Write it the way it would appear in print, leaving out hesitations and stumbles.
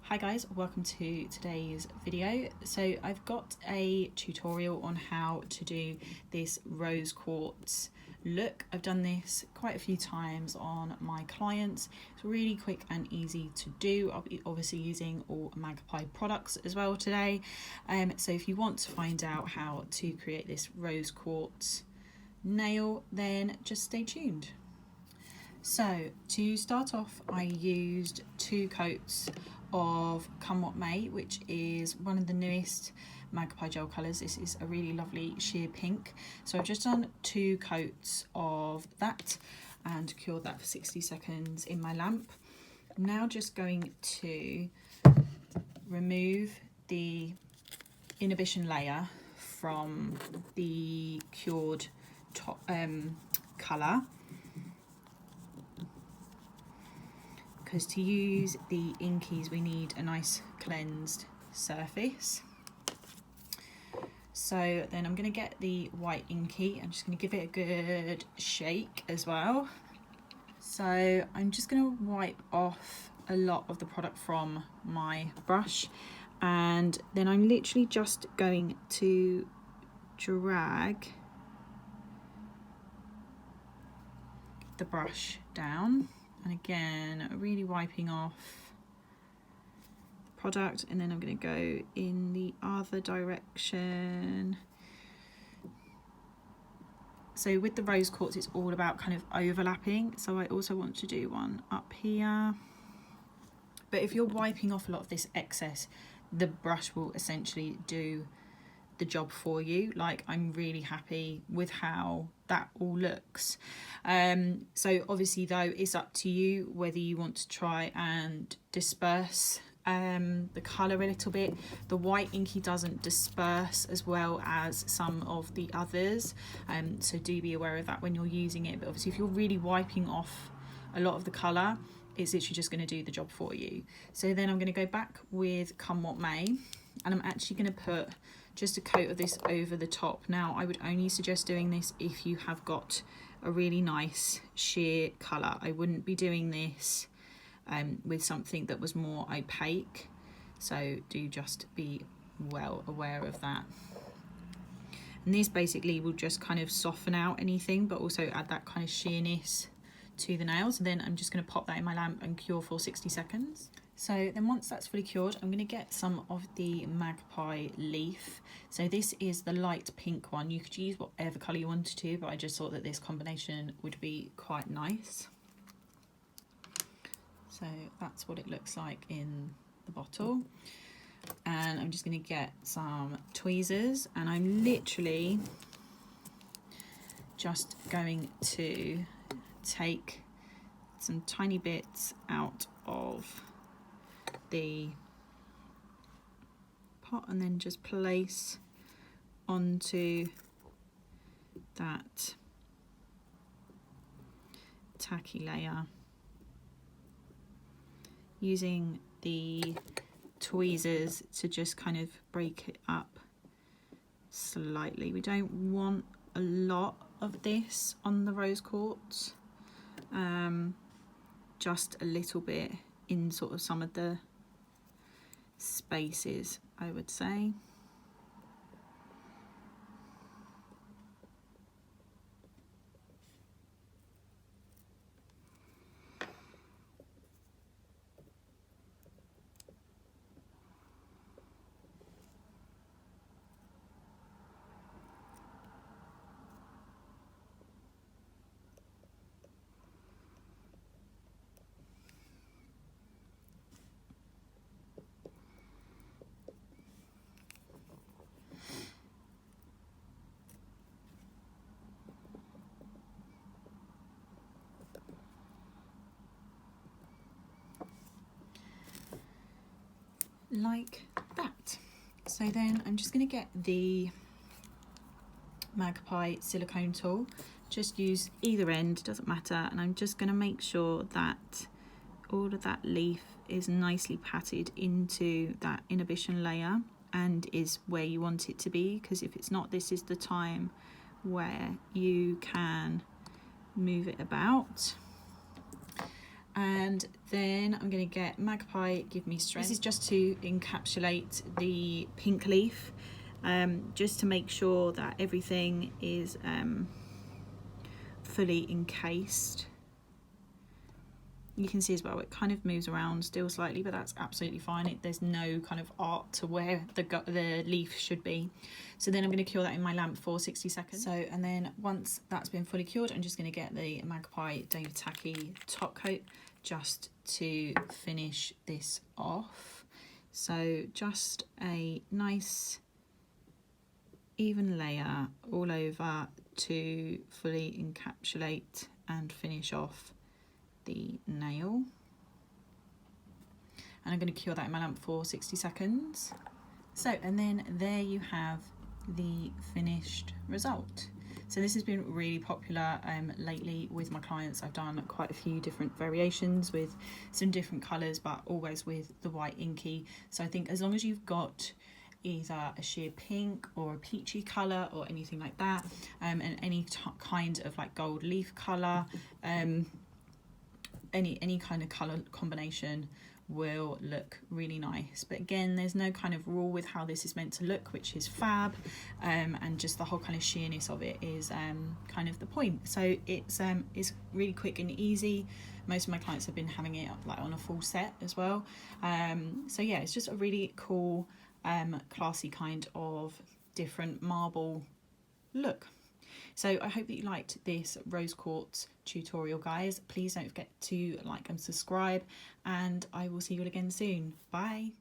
Hi guys, welcome to today's video. So I've got a tutorial on how to do this rose quartz look. I've done this quite a few times on my clients. It's really quick and easy to do. I'll be obviously using all Magpie products as well today. So if you want to find out how to create this rose quartz nail, then just stay tuned. So to start off, I used 2 coats of Come What May, which is one of the newest Magpie gel colours. This is a really lovely sheer pink. So I've just done 2 coats of that and cured that for 60 seconds in my lamp. I'm now just going to remove the inhibition layer from the cured top colour, because to use the Inkies we need a nice cleansed surface. So then I'm going to get the white Inkie. I'm just going to give it a good shake as well. So I'm just going to wipe off a lot of the product from my brush, and then I'm literally just going to drag the brush down. And again, really wiping off product, and then I'm going to go in the other direction. So with the rose quartz, it's all about kind of overlapping. So I also want to do one up here. But if you're wiping off a lot of this excess, the brush will essentially do the job for you. Like, I'm really happy with how that all looks. So obviously though, it's up to you whether you want to try and disperse the colour a little bit. The white Inkie doesn't disperse as well as some of the others, so do be aware of that when you're using it. But obviously if you're really wiping off a lot of the colour, it's literally just going to do the job for you. So then I'm going to go back with Come What May, and I'm actually going to put just a coat of this over the top. Now I would only suggest doing this if you have got a really nice sheer colour. I wouldn't be doing this with something that was more opaque, so do just be well aware of that. And this basically will just kind of soften out anything, but also add that kind of sheerness to the nails. And then I'm just going to pop that in my lamp and cure for 60 seconds. So then once that's fully cured, I'm going to get some of the Magpie leaf. So this is the light pink one. You could use whatever colour you wanted to, but I just thought that this combination would be quite nice. So that's what it looks like in the bottle. And I'm just going to get some tweezers, and I'm literally just going to take some tiny bits out of the pot and then just place onto that tacky layer, using the tweezers to just kind of break it up slightly. We don't want a lot of this on the rose quartz, just a little bit in sort of some of the spaces, I would say. Like that. So then I'm just going to get the Magpie silicone tool, just use either end, doesn't matter, and I'm just going to make sure that all of that leaf is nicely patted into that inhibition layer and is where you want it to be, because if it's not, this is the time where you can move it about. And then I'm going to get Magpie Give Me Strength. This is just to encapsulate the pink leaf, just to make sure that everything is fully encased. You can see as well, it kind of moves around still slightly, but that's absolutely fine. There's no kind of art to where the leaf should be. So then I'm going to cure that in my lamp for 60 seconds. So, and then once that's been fully cured, I'm just going to get the Magpie Dave Tacky top coat just to finish this off. So just a nice even layer all over to fully encapsulate and finish off the nail. And I'm going to cure that in my lamp for 60 seconds. So, and then there you have the finished result. So this has been really popular lately with my clients. I've done quite a few different variations with some different colours, but always with the white inky. So I think as long as you've got either a sheer pink or a peachy colour or anything like that, and any kind of like gold leaf colour, any kind of colour combination will look really nice. But again, there's no kind of rule with how this is meant to look, which is fab, and just the whole kind of sheerness of it is kind of the point. So it's really quick and easy. Most of my clients have been having it like on a full set as well. So yeah, it's just a really cool classy kind of different marble look. So I hope that you liked this rose quartz tutorial, guys. Please don't forget to like and subscribe, and I will see you all again soon. Bye.